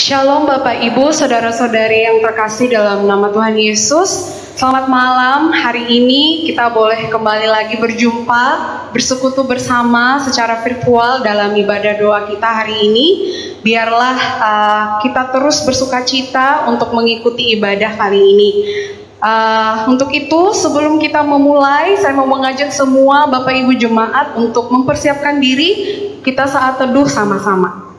Shalom Bapak Ibu, Saudara-saudari yang terkasih dalam nama Tuhan Yesus. Selamat malam, hari ini kita boleh kembali lagi berjumpa, bersekutu bersama secara virtual dalam ibadah doa kita hari ini. Biarlah kita terus bersukacita untuk mengikuti ibadah kali ini. Untuk itu, sebelum kita memulai, saya mau mengajak semua Bapak Ibu Jemaat untuk mempersiapkan diri, kita saat teduh sama-sama.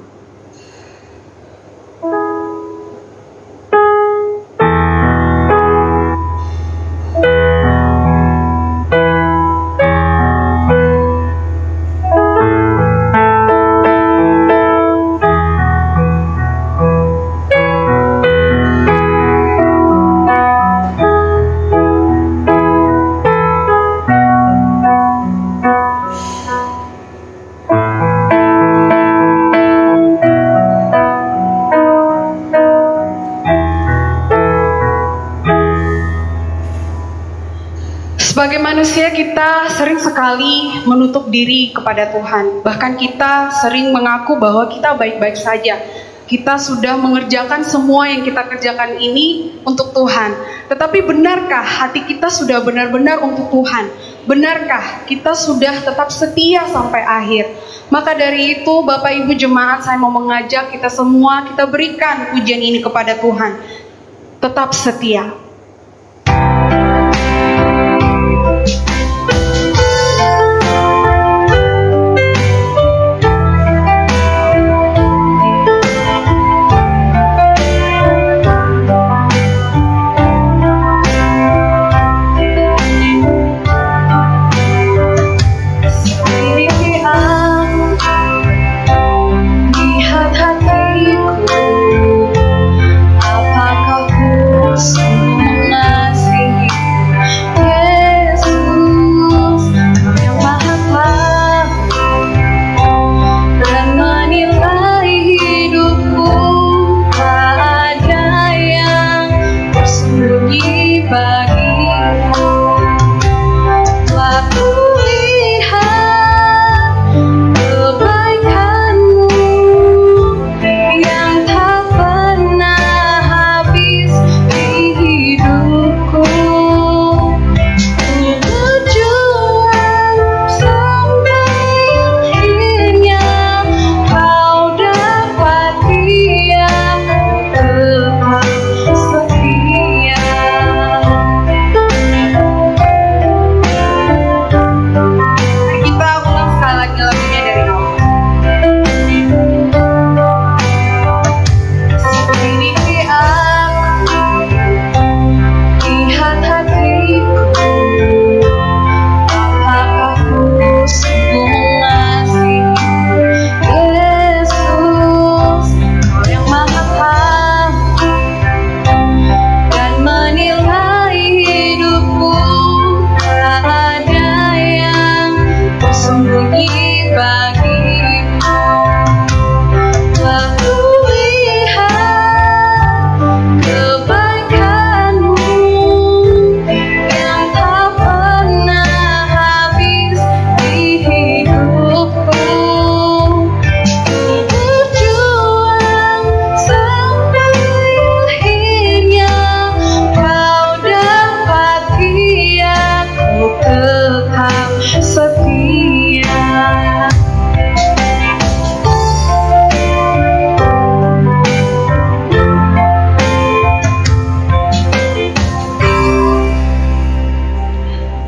Sebagai manusia kita sering sekali menutup diri kepada Tuhan. Bahkan kita sering mengaku bahwa kita baik-baik saja. Kita sudah mengerjakan semua yang kita kerjakan ini untuk Tuhan. Tetapi benarkah hati kita sudah benar-benar untuk Tuhan? Benarkah kita sudah tetap setia sampai akhir? Maka dari itu Bapak Ibu Jemaat, saya mau mengajak kita semua, kita berikan pujian ini kepada Tuhan. Tetap setia.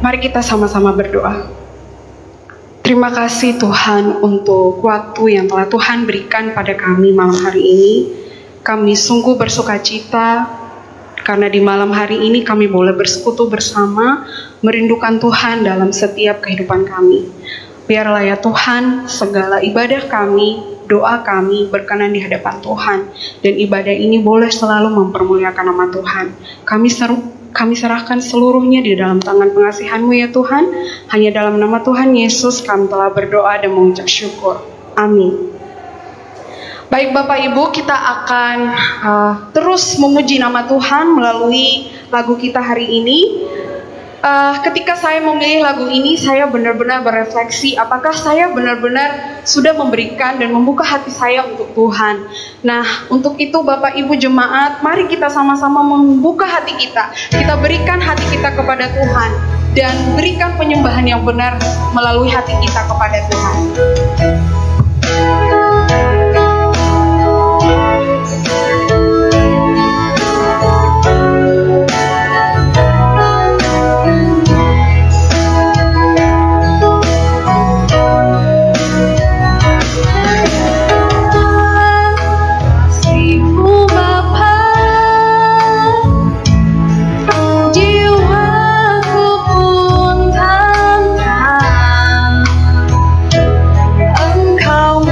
Mari kita sama-sama berdoa. Terima kasih Tuhan untuk waktu yang telah Tuhan berikan pada kami malam hari ini. Kami sungguh bersukacita karena di malam hari ini kami boleh bersekutu bersama, merindukan Tuhan dalam setiap kehidupan kami. Biarlah ya Tuhan, segala ibadah kami, doa kami berkenan di hadapan Tuhan. Dan ibadah ini boleh selalu mempermuliakan nama Tuhan. Kami serahkan seluruhnya di dalam tangan pengasihan-Mu ya Tuhan. Hanya dalam nama Tuhan Yesus kami telah berdoa dan mengucap syukur. Amin. Baik Bapak Ibu, kita akan terus memuji nama Tuhan melalui lagu kita hari ini. Ketika saya memilih lagu ini, saya benar-benar berefleksi apakah saya benar-benar sudah memberikan dan membuka hati saya untuk Tuhan. Nah, untuk itu Bapak Ibu jemaat, mari kita sama-sama membuka hati kita. Kita berikan hati kita kepada Tuhan dan berikan penyembahan yang benar melalui hati kita kepada Tuhan. Engkau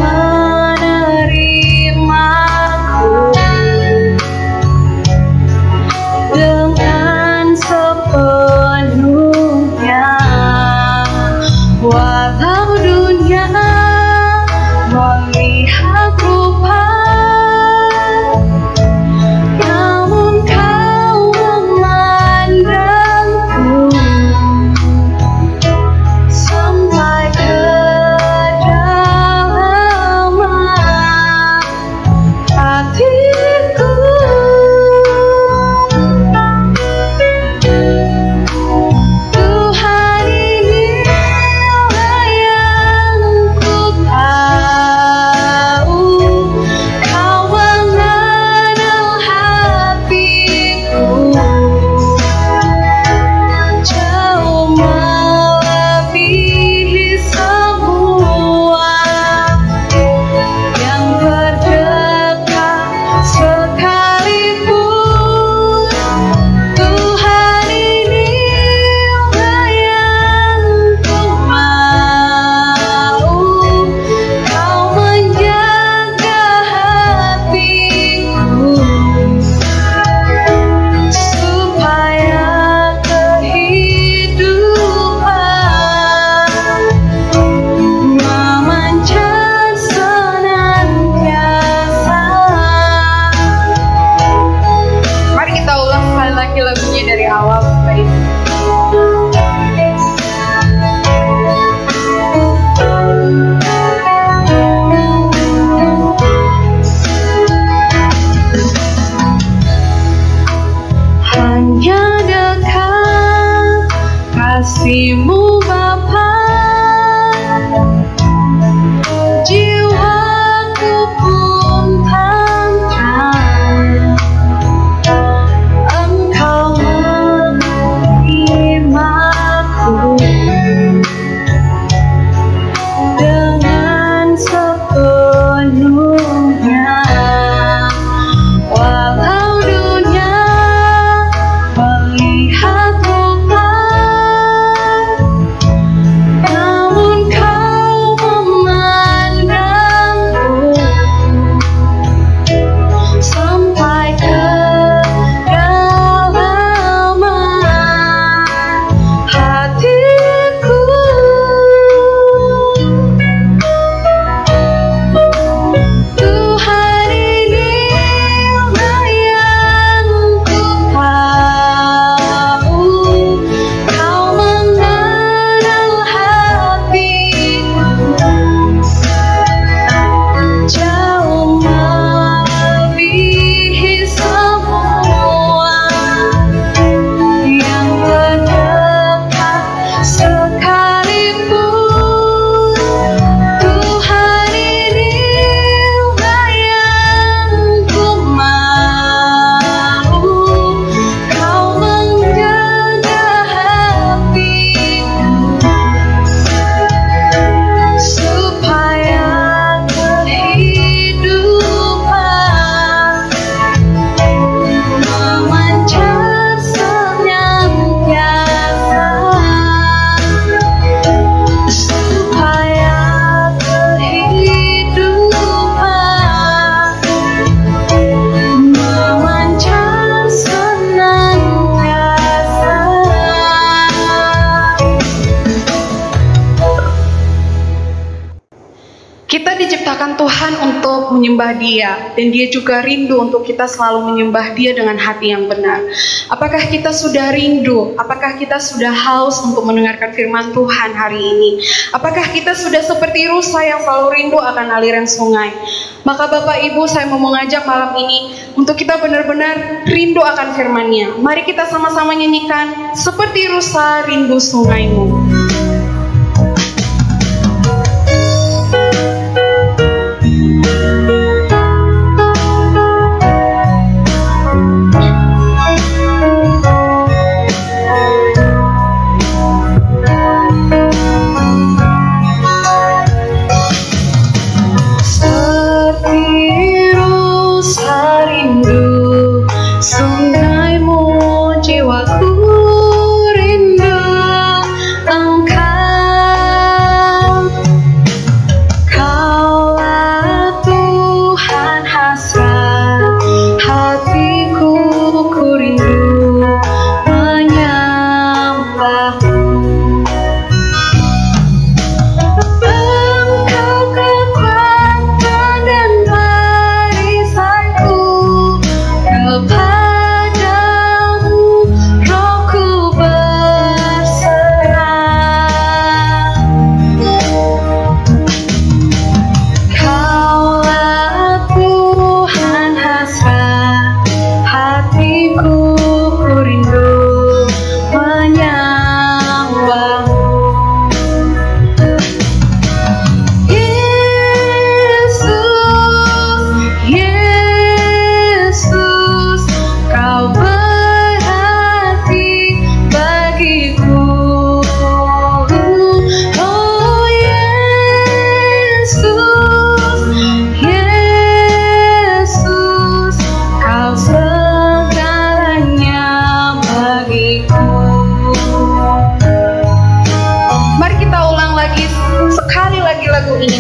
menyembah Dia, dan Dia juga rindu untuk kita selalu menyembah Dia dengan hati yang benar. Apakah kita sudah rindu? Apakah kita sudah haus untuk mendengarkan firman Tuhan hari ini? Apakah kita sudah seperti rusa yang selalu rindu akan aliran sungai? Maka Bapak Ibu, saya mau mengajak malam ini untuk kita benar-benar rindu akan firman-Nya. Mari kita sama-sama nyanyikan seperti rusa rindu sungaimu.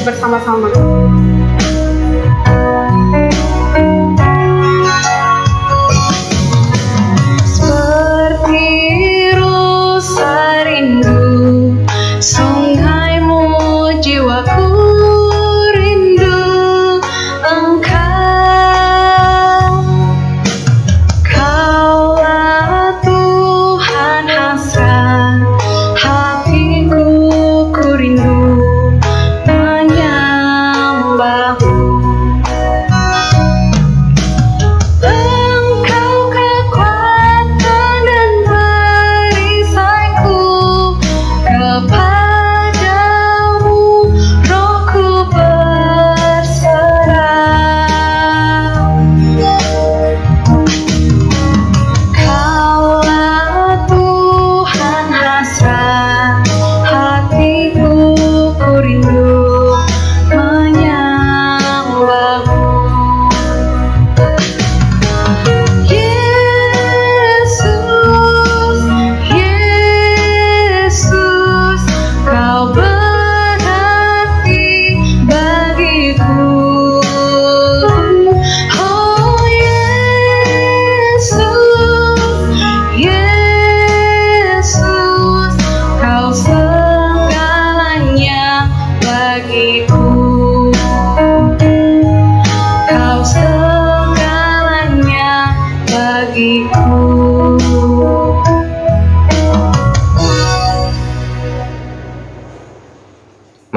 Bersama-sama. Seperti rusa rindu sungaimu, jiwaku rindu Engkau. Kaulah Tuhan hasrat hatiku, ku rindu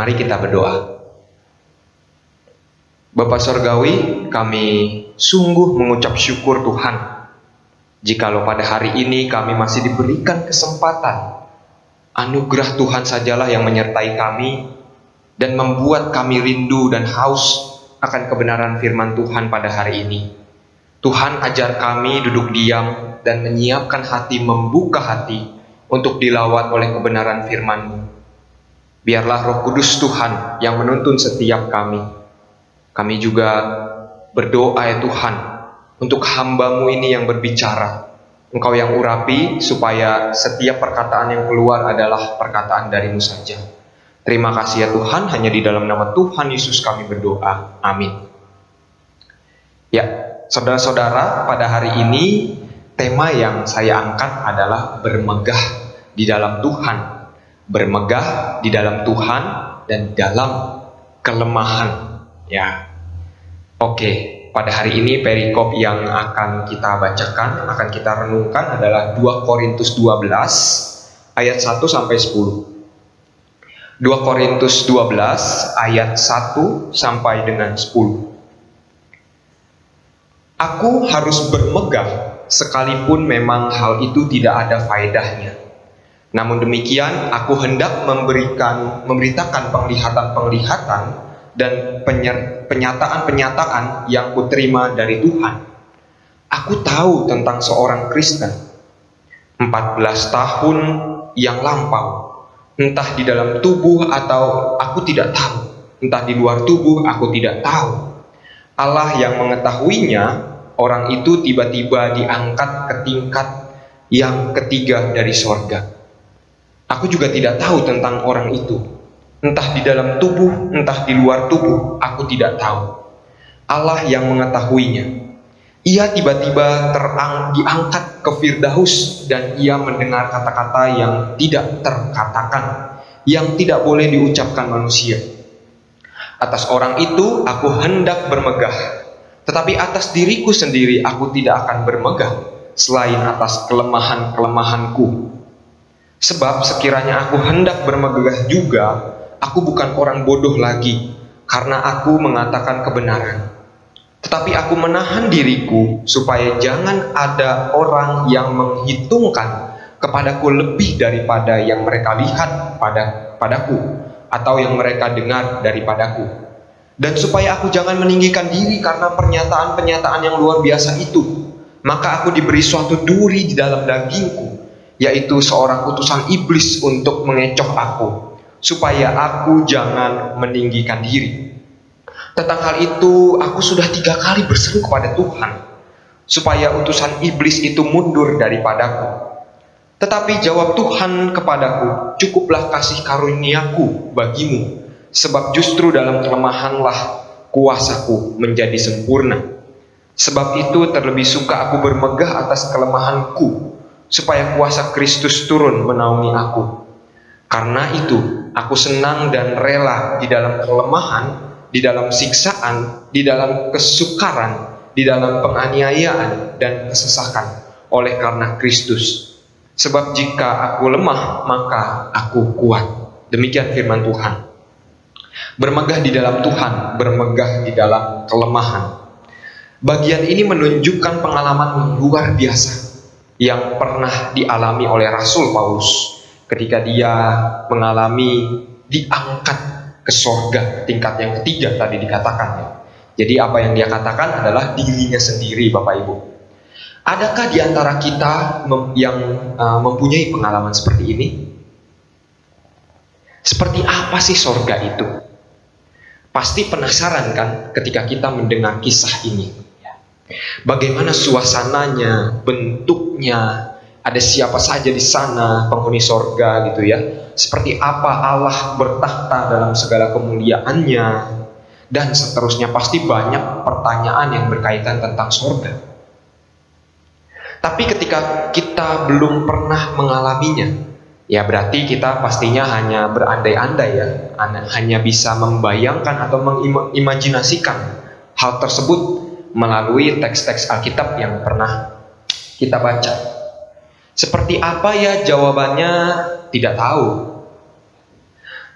Mari kita berdoa. Bapa Sorgawi, kami sungguh mengucap syukur Tuhan, jikalau pada hari ini kami masih diberikan kesempatan. Anugerah Tuhan sajalah yang menyertai kami dan membuat kami rindu dan haus akan kebenaran firman Tuhan pada hari ini. Tuhan, ajar kami duduk diam dan menyiapkan hati, membuka hati untuk dilawat oleh kebenaran firman-Mu. Biarlah Roh Kudus Tuhan yang menuntun setiap kami. Kami juga berdoa ya Tuhan, untuk hamba-Mu ini yang berbicara. Engkau yang urapi supaya setiap perkataan yang keluar adalah perkataan dari-Mu saja. Terima kasih ya Tuhan, hanya di dalam nama Tuhan Yesus kami berdoa. Amin. Ya, saudara-saudara, pada hari ini tema yang saya angkat adalah bermegah di dalam Tuhan. Bermegah di dalam Tuhan dan dalam kelemahan. Ya, Oke, pada hari ini perikop yang akan kita bacakan, akan kita renungkan adalah 2 Korintus 12 ayat 1 sampai 10. 2 Korintus 12 ayat 1 sampai dengan 10. Aku harus bermegah sekalipun memang hal itu tidak ada faedahnya. Namun demikian, aku hendak memberitakan penglihatan-penglihatan dan penyataan-penyataan yang kuterima dari Tuhan. Aku tahu tentang seorang Kristen 14 tahun yang lampau, entah di dalam tubuh atau aku tidak tahu, entah di luar tubuh aku tidak tahu. Allah yang mengetahuinya, orang itu tiba-tiba diangkat ke tingkat yang ketiga dari sorga. Aku juga tidak tahu tentang orang itu, entah di dalam tubuh, entah di luar tubuh, aku tidak tahu. Allah yang mengetahuinya. Ia tiba-tiba diangkat ke Firdaus dan ia mendengar kata-kata yang tidak terkatakan, yang tidak boleh diucapkan manusia. Atas orang itu aku hendak bermegah, tetapi atas diriku sendiri aku tidak akan bermegah, selain atas kelemahan-kelemahanku. Sebab sekiranya aku hendak bermegah juga, aku bukan orang bodoh lagi, karena aku mengatakan kebenaran. Tetapi aku menahan diriku, supaya jangan ada orang yang menghitungkan kepadaku lebih daripada yang mereka lihat padaku, atau yang mereka dengar daripadaku. Dan supaya aku jangan meninggikan diri karena pernyataan-pernyataan yang luar biasa itu, maka aku diberi suatu duri di dalam dagingku, yaitu seorang utusan iblis untuk mengecoh aku, supaya aku jangan meninggikan diri. Tentang hal itu aku sudah 3 kali berseru kepada Tuhan, supaya utusan iblis itu mundur daripadaku. Tetapi jawab Tuhan kepadaku, cukuplah kasih karuniaku bagimu, sebab justru dalam kelemahanlah kuasaku menjadi sempurna. Sebab itu terlebih suka aku bermegah atas kelemahanku, supaya kuasa Kristus turun menaungi aku. Karena itu aku senang dan rela di dalam kelemahan, di dalam siksaan, di dalam kesukaran, di dalam penganiayaan dan kesesakan oleh karena Kristus. Sebab jika aku lemah, maka aku kuat. Demikian firman Tuhan. Bermegah di dalam Tuhan, bermegah di dalam kelemahan. Bagian ini menunjukkan pengalaman yang luar biasa yang pernah dialami oleh Rasul Paulus ketika dia mengalami diangkat ke sorga, tingkat yang ketiga tadi dikatakan ya. Jadi apa yang dia katakan adalah dirinya sendiri, Bapak Ibu. Adakah di antara kita yang mempunyai pengalaman seperti ini? Seperti apa sih sorga itu? Pasti penasaran kan ketika kita mendengar kisah ini. Bagaimana suasananya, bentuknya, ada siapa saja di sana, penghuni sorga gitu ya. Seperti apa Allah bertakhta dalam segala kemuliaannya, dan seterusnya. Pasti banyak pertanyaan yang berkaitan tentang sorga. Tapi ketika kita belum pernah mengalaminya, ya berarti kita pastinya hanya berandai-andai ya, hanya bisa membayangkan atau mengimajinasikan hal tersebut melalui teks-teks Alkitab yang pernah kita baca. Seperti apa ya jawabannya tidak tahu.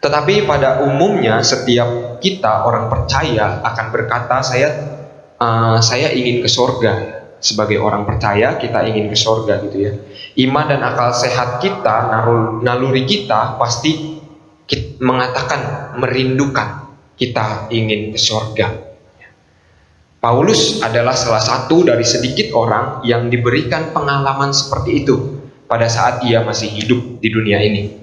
Tetapi pada umumnya setiap kita orang percaya akan berkata saya ingin ke sorga. Sebagai orang percaya kita ingin ke sorga gitu ya. Iman dan akal sehat kita, naluri kita pasti mengatakan, merindukan kita ingin ke sorga. Paulus adalah salah satu dari sedikit orang yang diberikan pengalaman seperti itu pada saat ia masih hidup di dunia ini.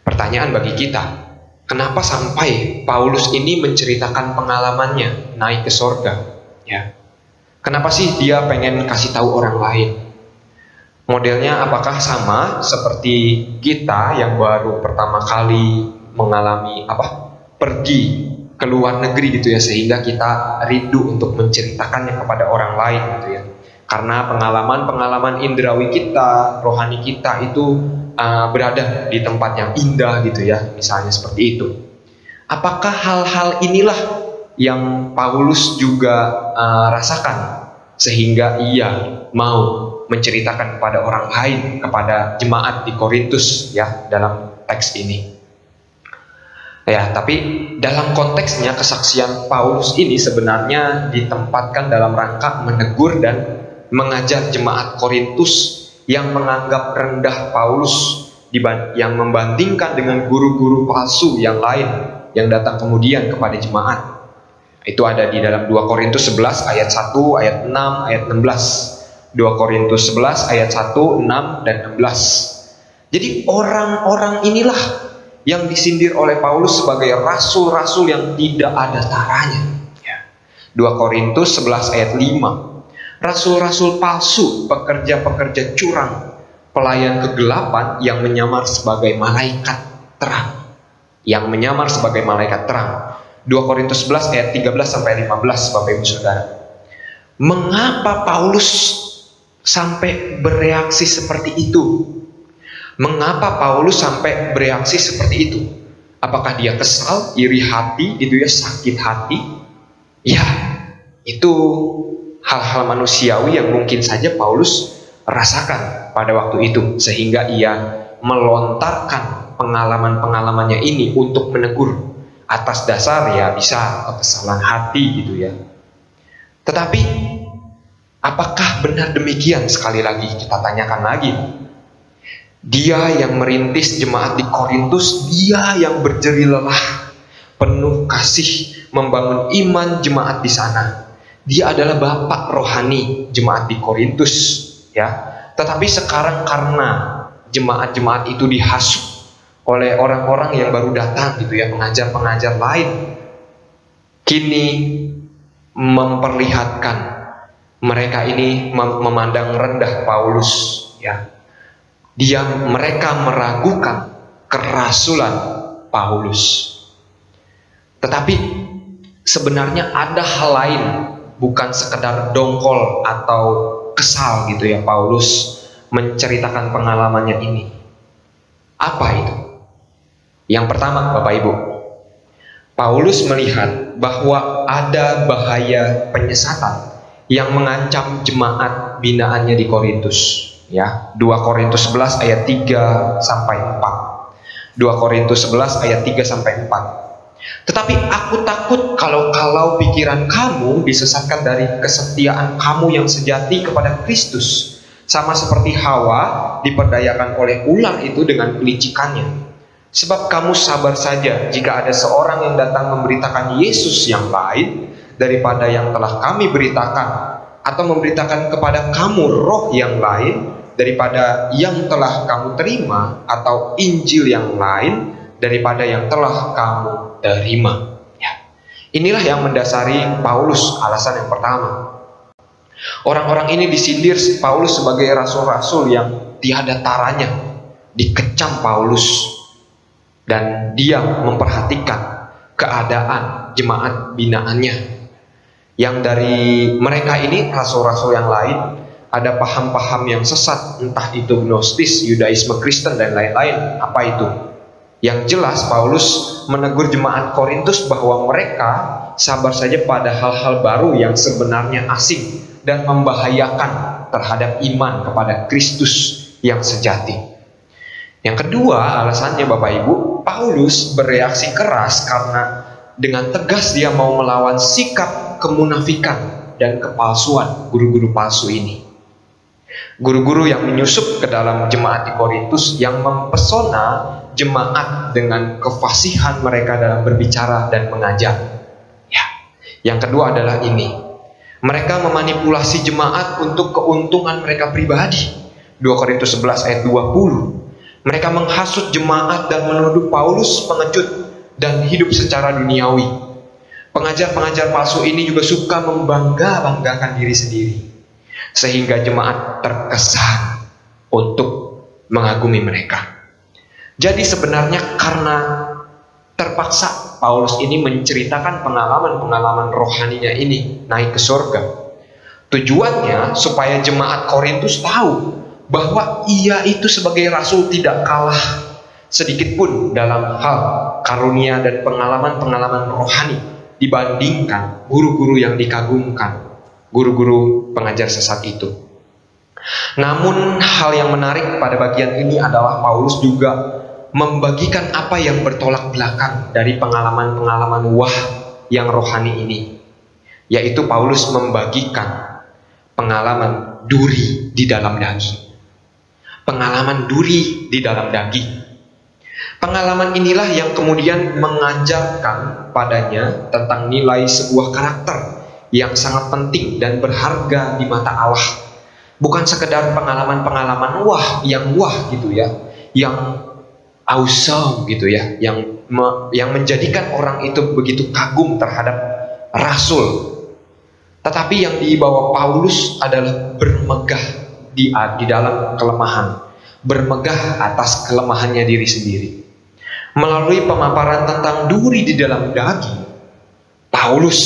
Pertanyaan bagi kita, kenapa sampai Paulus ini menceritakan pengalamannya naik ke sorga? Ya. Kenapa sih dia pengen kasih tahu orang lain? Modelnya apakah sama seperti kita yang baru pertama kali mengalami pergi ke luar negeri gitu ya, sehingga kita rindu untuk menceritakannya kepada orang lain gitu ya. Karena pengalaman-pengalaman indrawi kita, rohani kita itu berada di tempat yang indah gitu ya, misalnya seperti itu. Apakah hal-hal inilah yang Paulus juga rasakan, sehingga ia mau menceritakan kepada orang lain, kepada jemaat di Korintus ya, dalam teks ini. Ya, tapi dalam konteksnya kesaksian Paulus ini sebenarnya ditempatkan dalam rangka menegur dan mengajar jemaat Korintus yang menganggap rendah Paulus, yang membandingkan dengan guru-guru palsu yang lain yang datang kemudian kepada jemaat. Itu ada di dalam 2 Korintus 11 ayat 1, ayat 6, ayat 16. 2 Korintus 11 ayat 1, 6, dan 16. Jadi orang-orang inilah yang disindir oleh Paulus sebagai rasul-rasul yang tidak ada taranya. 2 Korintus 11 ayat 5. Rasul-rasul palsu, pekerja-pekerja curang, pelayan kegelapan yang menyamar sebagai malaikat terang. Yang menyamar sebagai malaikat terang. 2 Korintus 11 ayat 13 sampai 15, Bapak Ibu Saudara. Mengapa Paulus sampai bereaksi seperti itu? Mengapa Paulus sampai bereaksi seperti itu? Apakah dia kesal, iri hati, gitu ya, sakit hati? Ya, itu hal-hal manusiawi yang mungkin saja Paulus rasakan pada waktu itu, sehingga ia melontarkan pengalaman-pengalamannya ini untuk menegur atas dasar ya bisa kekesalan hati gitu ya. Tetapi apakah benar demikian? Sekali lagi kita tanyakan lagi. Dia yang merintis jemaat di Korintus, dia yang berjeri lelah, penuh kasih, membangun iman jemaat di sana. Dia adalah bapak rohani jemaat di Korintus, ya. Tetapi sekarang karena jemaat-jemaat itu dihasut oleh orang-orang yang baru datang gitu ya, pengajar-pengajar lain, kini memperlihatkan mereka ini memandang rendah Paulus, ya. Mereka meragukan kerasulan Paulus. Tetapi sebenarnya ada hal lain, bukan sekedar dongkol atau kesal gitu ya Paulus menceritakan pengalamannya ini. Apa itu? Yang pertama, Bapak Ibu, Paulus melihat bahwa ada bahaya penyesatan yang mengancam jemaat binaannya di Korintus. Ya, 2 Korintus 11 ayat 3 sampai 4. 2 Korintus 11 ayat 3 sampai 4. Tetapi aku takut kalau pikiran kamu disesatkan dari kesetiaan kamu yang sejati kepada Kristus, sama seperti Hawa diperdayakan oleh ular itu dengan kelicikannya. Sebab kamu sabar saja jika ada seorang yang datang memberitakan Yesus yang lain daripada yang telah kami beritakan, atau memberitakan kepada kamu roh yang lain daripada yang telah kamu terima, atau Injil yang lain daripada yang telah kamu terima. Ya. Inilah yang mendasari Paulus, alasan yang pertama. Orang-orang ini disindir Paulus sebagai rasul-rasul yang tiada taranya, dikecam Paulus, dan dia memperhatikan keadaan jemaat binaannya. Yang dari mereka ini, rasul-rasul yang lain, ada paham-paham yang sesat, entah itu Gnostis, Yudaisme Kristen, dan lain-lain. Apa itu? Yang jelas Paulus menegur jemaat Korintus bahwa mereka sabar saja pada hal-hal baru yang sebenarnya asing dan membahayakan terhadap iman kepada Kristus yang sejati. Yang kedua, alasannya Bapak Ibu, Paulus bereaksi keras karena dengan tegas dia mau melawan sikap kemunafikan dan kepalsuan guru-guru palsu ini. Guru-guru yang menyusup ke dalam jemaat di Korintus, yang mempesona jemaat dengan kefasihan mereka dalam berbicara dan mengajar. Ya. Yang kedua adalah ini. Mereka memanipulasi jemaat untuk keuntungan mereka pribadi. 2 Korintus 11 ayat 20. Mereka menghasut jemaat dan menuduh Paulus pengecut dan hidup secara duniawi. Pengajar-pengajar palsu ini juga suka membangga-banggakan diri sendiri, sehingga jemaat terkesan untuk mengagumi mereka. Jadi sebenarnya karena terpaksa Paulus ini menceritakan pengalaman-pengalaman rohaninya ini naik ke surga. Tujuannya supaya jemaat Korintus tahu bahwa ia itu sebagai rasul tidak kalah sedikit pun dalam hal karunia dan pengalaman-pengalaman rohani dibandingkan guru-guru yang dikagumkan, guru-guru pengajar sesat itu. Namun hal yang menarik pada bagian ini adalah Paulus juga membagikan apa yang bertolak belakang dari pengalaman-pengalaman wah yang rohani ini, yaitu Paulus membagikan pengalaman duri di dalam daging. Pengalaman duri di dalam daging. Pengalaman inilah yang kemudian mengajarkan padanya tentang nilai sebuah karakter yang sangat penting dan berharga di mata Allah. Bukan sekedar pengalaman-pengalaman wah gitu ya, yang awesome gitu ya, yang menjadikan orang itu begitu kagum terhadap rasul. Tetapi yang dibawa Paulus adalah bermegah di dalam kelemahan, bermegah atas kelemahannya diri sendiri. Melalui pemaparan tentang duri di dalam daging, Paulus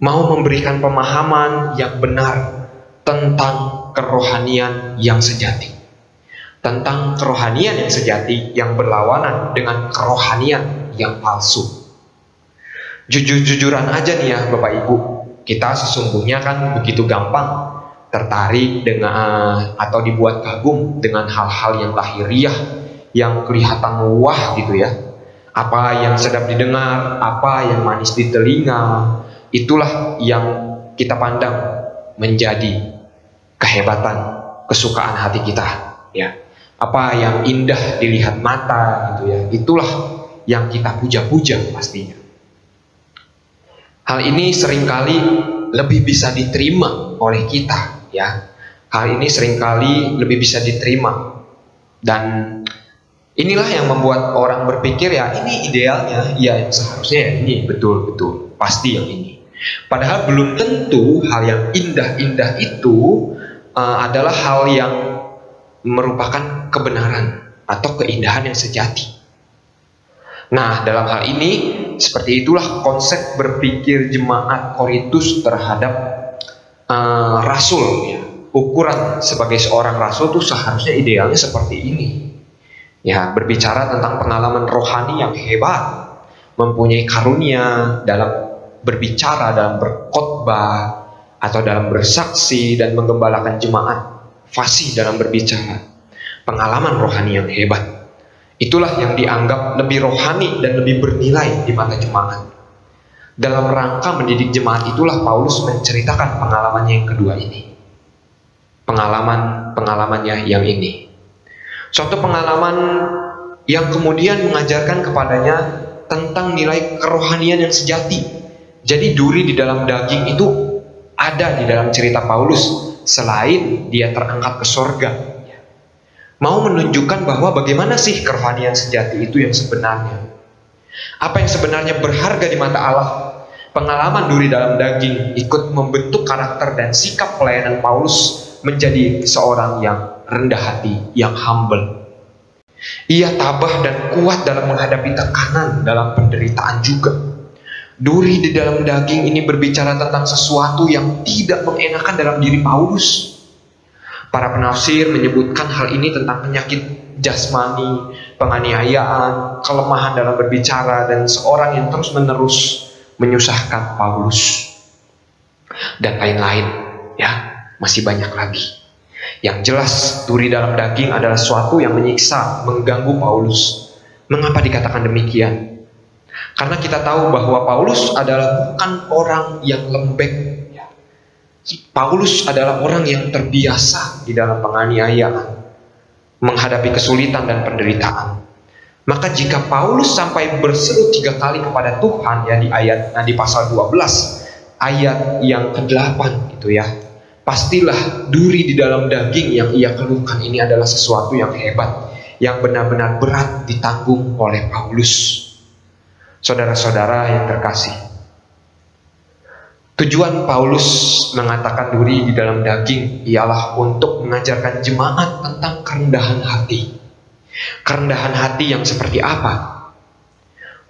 mau memberikan pemahaman yang benar tentang kerohanian yang sejati. Tentang kerohanian yang sejati yang berlawanan dengan kerohanian yang palsu. Jujur-jujuran aja nih ya Bapak Ibu, kita sesungguhnya kan begitu gampang tertarik dengan atau dibuat kagum dengan hal-hal yang lahiriah, yang kelihatan wah gitu ya. Apa yang sedap didengar, apa yang manis di telinga, itulah yang kita pandang menjadi kehebatan, kesukaan hati kita ya. Apa yang indah dilihat mata gitu ya, itulah yang kita puja-puja pastinya. Hal ini seringkali lebih bisa diterima oleh kita ya. Hal ini seringkali lebih bisa diterima, dan inilah yang membuat orang berpikir ya ini idealnya, ya seharusnya ya ini betul pasti yang ini. Padahal belum tentu hal yang indah-indah itu adalah hal yang merupakan kebenaran atau keindahan yang sejati. Nah, dalam hal ini seperti itulah konsep berpikir jemaat Korintus terhadap rasul ya. Ukuran sebagai seorang rasul itu seharusnya idealnya seperti ini. Ya, berbicara tentang pengalaman rohani yang hebat, mempunyai karunia dalam berbicara, dalam berkhotbah, atau dalam bersaksi dan menggembalakan jemaat, fasih dalam berbicara, pengalaman rohani yang hebat. Itulah yang dianggap lebih rohani dan lebih bernilai di mata jemaat. Dalam rangka mendidik jemaat itulah Paulus menceritakan pengalamannya yang kedua ini. Pengalamannya yang ini. Suatu pengalaman yang kemudian mengajarkan kepadanya tentang nilai kerohanian yang sejati. Jadi duri di dalam daging itu ada di dalam cerita Paulus selain dia terangkat ke sorga. Mau menunjukkan bahwa bagaimana sih kerohanian sejati itu yang sebenarnya. Apa yang sebenarnya berharga di mata Allah. Pengalaman duri dalam daging ikut membentuk karakter dan sikap pelayanan Paulus menjadi seorang yang rendah hati, yang humble. Ia tabah dan kuat dalam menghadapi tekanan dalam penderitaan juga. Duri di dalam daging ini berbicara tentang sesuatu yang tidak mengenakan dalam diri Paulus. Para penafsir menyebutkan hal ini tentang penyakit jasmani, penganiayaan, kelemahan dalam berbicara, dan seorang yang terus-menerus menyusahkan Paulus. Dan lain-lain, ya, masih banyak lagi. Yang jelas, duri dalam daging adalah sesuatu yang menyiksa, mengganggu Paulus. Mengapa dikatakan demikian? Karena kita tahu bahwa Paulus adalah bukan orang yang lembek. Paulus adalah orang yang terbiasa di dalam penganiayaan, menghadapi kesulitan dan penderitaan. Maka jika Paulus sampai berseru 3 kali kepada Tuhan, ya di pasal 12 ayat yang ke-8 gitu ya, pastilah duri di dalam daging yang ia keluhkan ini adalah sesuatu yang hebat, yang benar-benar berat ditanggung oleh Paulus. Saudara-saudara yang terkasih, tujuan Paulus mengatakan duri di dalam daging ialah untuk mengajarkan jemaat tentang kerendahan hati. Kerendahan hati yang seperti apa?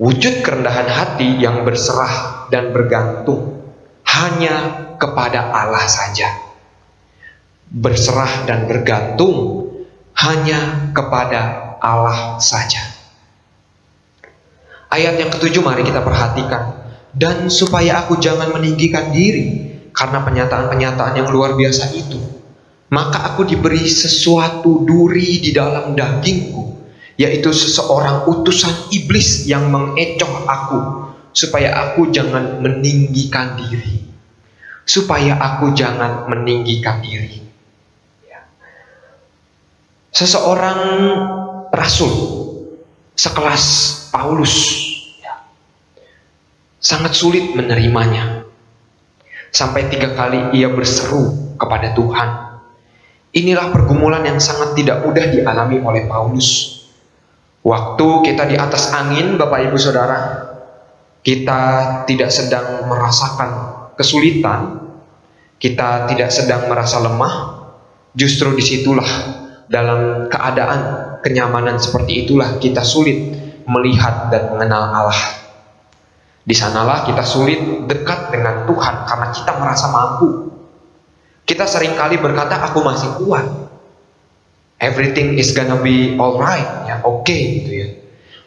Wujud kerendahan hati yang berserah dan bergantung hanya kepada Allah saja. Berserah dan bergantung hanya kepada Allah saja. Ayat yang ke-7 mari kita perhatikan. dan supaya aku jangan meninggikan diri karena penyataan-penyataan yang luar biasa itu, maka aku diberi sesuatu duri di dalam dagingku, yaitu seseorang utusan iblis yang mengecoh aku, supaya aku jangan meninggikan diri. Supaya aku jangan meninggikan diri. Seseorang rasul sekelas Paulus sangat sulit menerimanya. Sampai 3 kali ia berseru kepada Tuhan. Inilah pergumulan yang sangat tidak mudah dialami oleh Paulus. Waktu kita di atas angin, Bapak Ibu Saudara, kita tidak sedang merasakan kesulitan, kita tidak sedang merasa lemah. Justru disitulah, dalam keadaan kenyamanan seperti itulah, kita sulit melihat dan mengenal Allah. Di sanalah kita sulit dekat dengan Tuhan karena kita merasa mampu. Kita seringkali berkata, aku masih kuat, everything is gonna be alright, ya oke, gitu ya.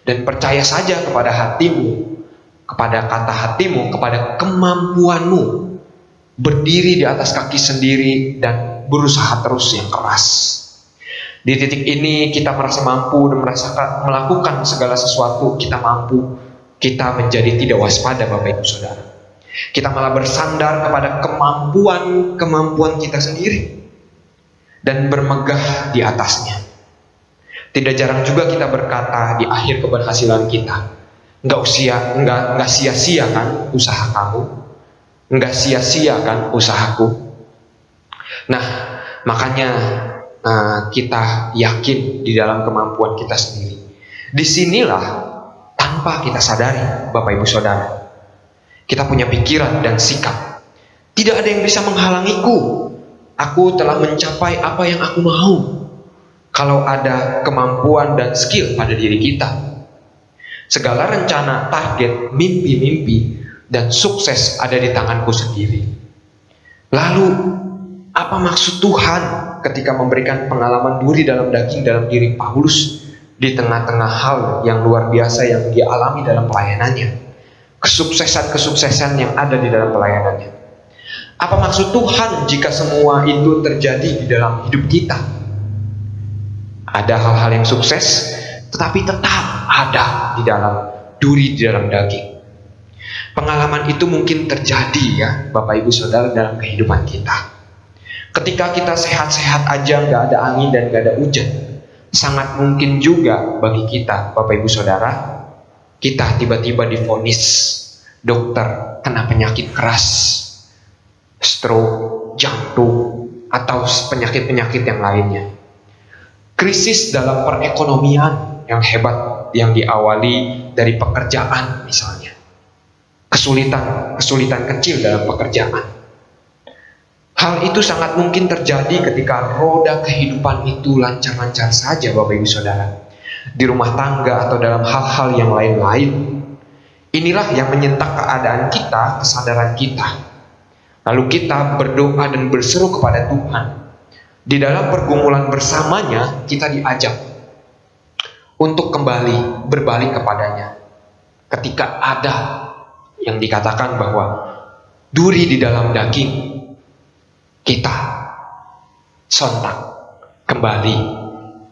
Dan percaya saja kepada hatimu, kepada kata hatimu, kepada kemampuanmu berdiri di atas kaki sendiri dan berusaha terus yang keras. Di titik ini kita merasa mampu dan merasakan melakukan segala sesuatu, kita mampu. Kita menjadi tidak waspada, Bapak Ibu Saudara. Kita malah bersandar kepada kemampuan kita sendiri dan bermegah di atasnya. Tidak jarang juga kita berkata di akhir keberhasilan kita, nggak sia-sia kan usaha kamu, nggak sia-sia kan usahaku. Nah, makanya kita yakin di dalam kemampuan kita sendiri. Disinilah tanpa kita sadari, Bapak Ibu Saudara, kita punya pikiran dan sikap. Tidak ada yang bisa menghalangiku. Aku telah mencapai apa yang aku mau. Kalau ada kemampuan dan skill pada diri kita, segala rencana, target, mimpi-mimpi, dan sukses ada di tanganku sendiri. Lalu, apa maksud Tuhan ketika memberikan pengalaman duri dalam daging dalam diri Paulus di tengah-tengah hal yang luar biasa yang dia alami dalam pelayanannya, kesuksesan-kesuksesan yang ada di dalam pelayanannya? Apa maksud Tuhan jika semua itu terjadi di dalam hidup kita? Ada hal-hal yang sukses, tetapi tetap ada di dalam duri di dalam daging. Pengalaman itu mungkin terjadi ya, Bapak Ibu Saudara, dalam kehidupan kita. Ketika kita sehat-sehat aja, nggak ada angin dan nggak ada hujan, sangat mungkin juga bagi kita, Bapak Ibu Saudara, kita tiba-tiba divonis dokter kena penyakit keras, stroke, jantung, atau penyakit-penyakit yang lainnya. Krisis dalam perekonomian yang hebat yang diawali dari pekerjaan misalnya. Kesulitan kecil dalam pekerjaan. Hal itu sangat mungkin terjadi ketika roda kehidupan itu lancar-lancar saja, Bapak Ibu Saudara. Di rumah tangga atau dalam hal-hal yang lain-lain. Inilah yang menyentak keadaan kita, kesadaran kita. Lalu kita berdoa dan berseru kepada Tuhan. Di dalam pergumulan bersamanya, kita diajak untuk kembali berbalik kepadanya. Ketika ada yang dikatakan bahwa duri di dalam daging, kita sontak kembali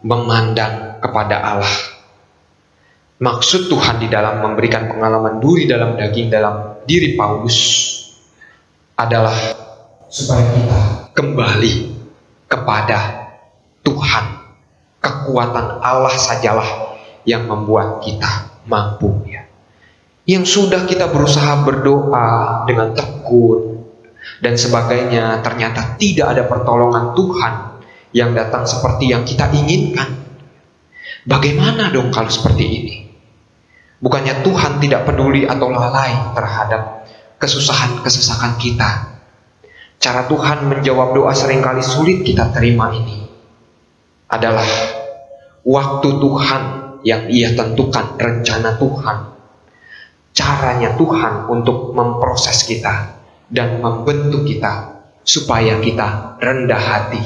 memandang kepada Allah. Maksud Tuhan di dalam memberikan pengalaman duri dalam daging dalam diri Paulus adalah supaya kita kembali kepada Tuhan. Kekuatan Allah sajalah yang membuat kita mampu ya. Yang sudah kita berusaha berdoa dengan tekun dan sebagainya, ternyata tidak ada pertolongan Tuhan yang datang seperti yang kita inginkan. Bagaimana dong kalau seperti ini? Bukannya Tuhan tidak peduli atau lalai terhadap kesusahan-kesesakan kita. Cara Tuhan menjawab doa seringkali sulit kita terima ini adalah waktu Tuhan yang Ia tentukan, rencana Tuhan, caranya Tuhan untuk memproses kita dan membentuk kita supaya kita rendah hati.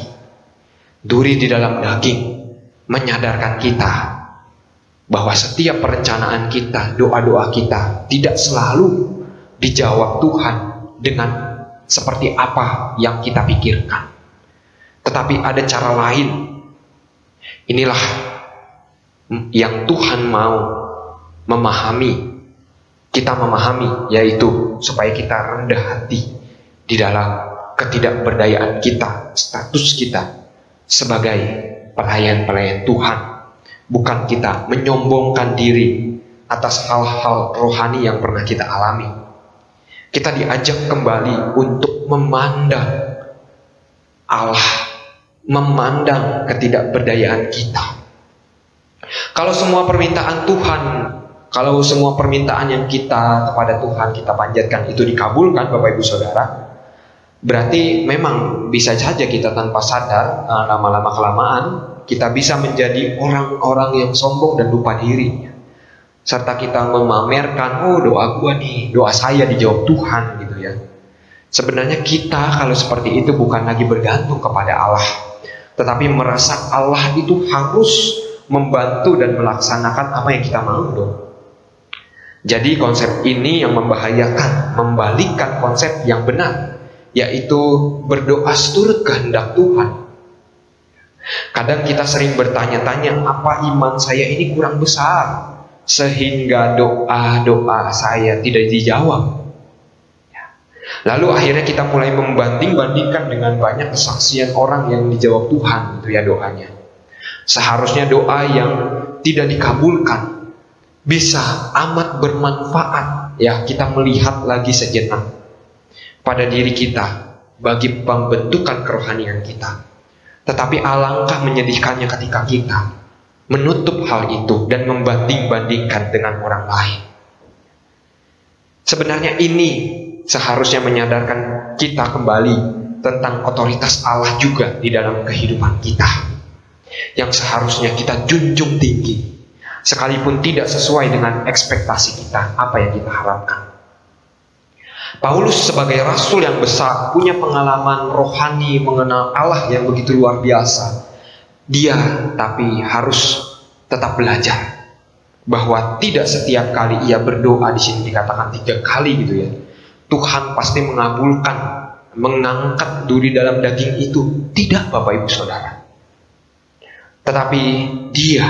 Duri di dalam daging menyadarkan kita bahwa setiap perencanaan kita, doa-doa kita tidak selalu dijawab Tuhan dengan seperti apa yang kita pikirkan. Tetapi ada cara lain. Inilah yang Tuhan mau kita memahami, yaitu supaya kita rendah hati di dalam ketidakberdayaan kita, status kita sebagai pelayan-pelayan Tuhan. Bukan kita menyombongkan diri atas hal-hal rohani yang pernah kita alami. Kita diajak kembali untuk memandang Allah, memandang ketidakberdayaan kita. Kalau semua permintaan Tuhan, kalau semua permintaan yang kita kepada Tuhan kita panjatkan itu dikabulkan, Bapak Ibu Saudara, berarti memang bisa saja kita tanpa sadar, lama-lama kelamaan kita bisa menjadi orang-orang yang sombong dan lupa diri, serta kita memamerkan, oh doa gua nih, doa saya dijawab Tuhan gitu ya. Sebenarnya kita kalau seperti itu bukan lagi bergantung kepada Allah, tetapi merasa Allah itu harus membantu dan melaksanakan apa yang kita mau dong. Jadi konsep ini yang membahayakan, membalikkan konsep yang benar, yaitu berdoa seturut kehendak Tuhan. Kadang kita sering bertanya-tanya, apa iman saya ini kurang besar sehingga doa-doa saya tidak dijawab. Lalu akhirnya kita mulai membanding-bandingkan dengan banyak kesaksian orang yang dijawab Tuhan gitu ya doanya. Seharusnya doa yang tidak dikabulkan bisa amat bermanfaat ya kita melihat lagi sejenak pada diri kita bagi pembentukan kerohanian kita. Tetapi alangkah menyedihkannya ketika kita menutup hal itu dan membanding-bandingkan dengan orang lain. Sebenarnya ini seharusnya menyadarkan kita kembali tentang otoritas Allah juga di dalam kehidupan kita, yang seharusnya kita junjung tinggi sekalipun tidak sesuai dengan ekspektasi kita, apa yang kita harapkan. Paulus sebagai rasul yang besar punya pengalaman rohani mengenal Allah yang begitu luar biasa. Dia tapi harus tetap belajar bahwa tidak setiap kali ia berdoa, di sini dikatakan 3 kali gitu ya, Tuhan pasti mengabulkan, mengangkat duri dalam daging itu. Tidak, Bapak Ibu Saudara. Tetapi dia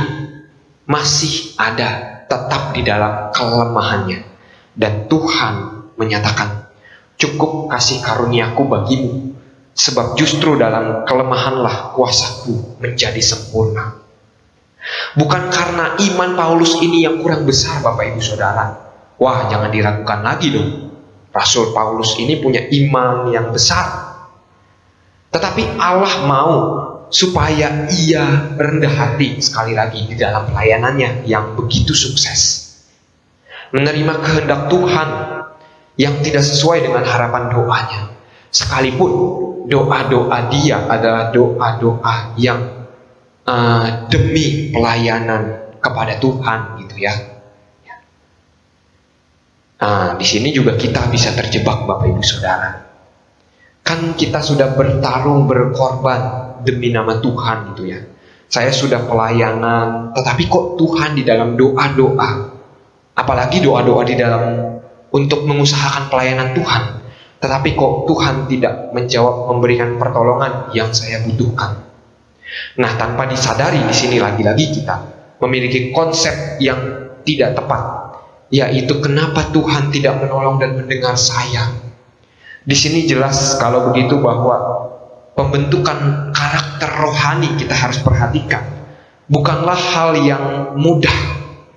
masih ada tetap di dalam kelemahannya. Dan Tuhan menyatakan, cukup kasih karuniaku bagimu, sebab justru dalam kelemahanlah kuasaku menjadi sempurna. Bukan karena iman Paulus ini yang kurang besar, Bapak Ibu Saudara. Wah, jangan diragukan lagi dong. Rasul Paulus ini punya iman yang besar. Tetapi Allah mau supaya ia rendah hati sekali lagi di dalam pelayanannya yang begitu sukses. Menerima kehendak Tuhan yang tidak sesuai dengan harapan doanya. Sekalipun doa-doa dia adalah doa-doa yang demi pelayanan kepada Tuhan gitu ya. Nah, di sini juga kita bisa terjebak, Bapak Ibu Saudara. Kan kita sudah bertarung, berkorban demi nama Tuhan gitu ya. Saya sudah pelayanan, tetapi kok Tuhan di dalam doa-doa, apalagi doa-doa di dalam untuk mengusahakan pelayanan Tuhan, tetapi kok Tuhan tidak menjawab, memberikan pertolongan yang saya butuhkan. Nah, tanpa disadari di sini lagi-lagi kita memiliki konsep yang tidak tepat, yaitu kenapa Tuhan tidak menolong dan mendengar saya. Di sini jelas kalau begitu bahwa pembentukan karakter rohani kita harus perhatikan. Bukanlah hal yang mudah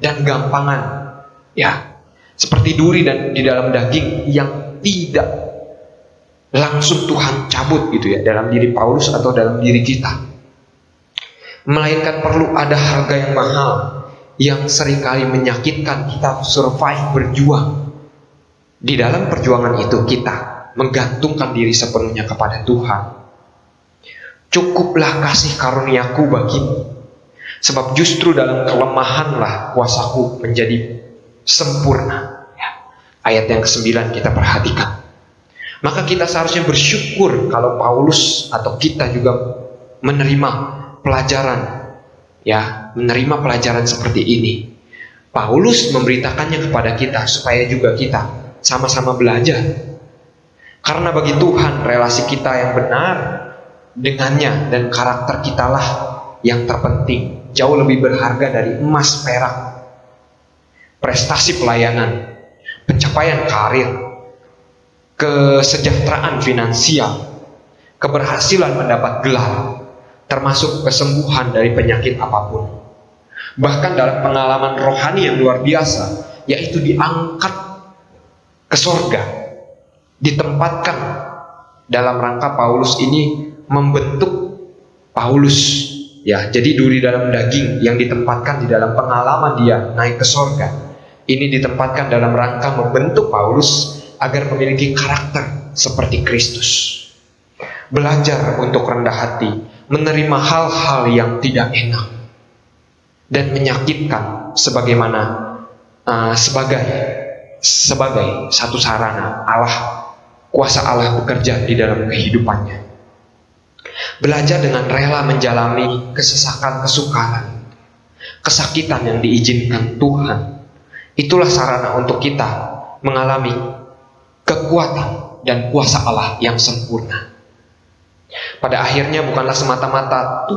dan gampangan. Ya, seperti duri dan di dalam daging yang tidak langsung Tuhan cabut gitu ya dalam diri Paulus atau dalam diri kita. Melainkan perlu ada harga yang mahal yang seringkali menyakitkan kita survive, berjuang. Di dalam perjuangan itu kita menggantungkan diri sepenuhnya kepada Tuhan. Cukuplah kasih karuniaku bagimu, sebab justru dalam kelemahanlah kuasaku menjadi sempurna. Ya. Ayat yang ke-9 kita perhatikan. Maka kita seharusnya bersyukur kalau Paulus atau kita juga menerima pelajaran, ya, menerima pelajaran seperti ini. Paulus memberitakannya kepada kita supaya juga kita sama-sama belajar. Karena bagi Tuhan relasi kita yang benar dengannya dan karakter kitalah yang terpenting, jauh lebih berharga dari emas, perak, prestasi pelayanan, pencapaian karir, kesejahteraan finansial, keberhasilan mendapat gelar, termasuk kesembuhan dari penyakit apapun. Bahkan dalam pengalaman rohani yang luar biasa, yaitu diangkat ke sorga, ditempatkan dalam rangka Paulus ini membentuk Paulus, ya. Jadi duri dalam daging yang ditempatkan di dalam pengalaman dia naik ke sorga, ini ditempatkan dalam rangka membentuk Paulus agar memiliki karakter seperti Kristus. Belajar untuk rendah hati, menerima hal-hal yang tidak enak dan menyakitkan sebagai satu sarana kuasa Allah bekerja di dalam kehidupannya. Belajar dengan rela menjalani kesesakan, kesukaran, kesakitan yang diizinkan Tuhan. Itulah sarana untuk kita mengalami kekuatan dan kuasa Allah yang sempurna. Pada akhirnya bukanlah semata-mata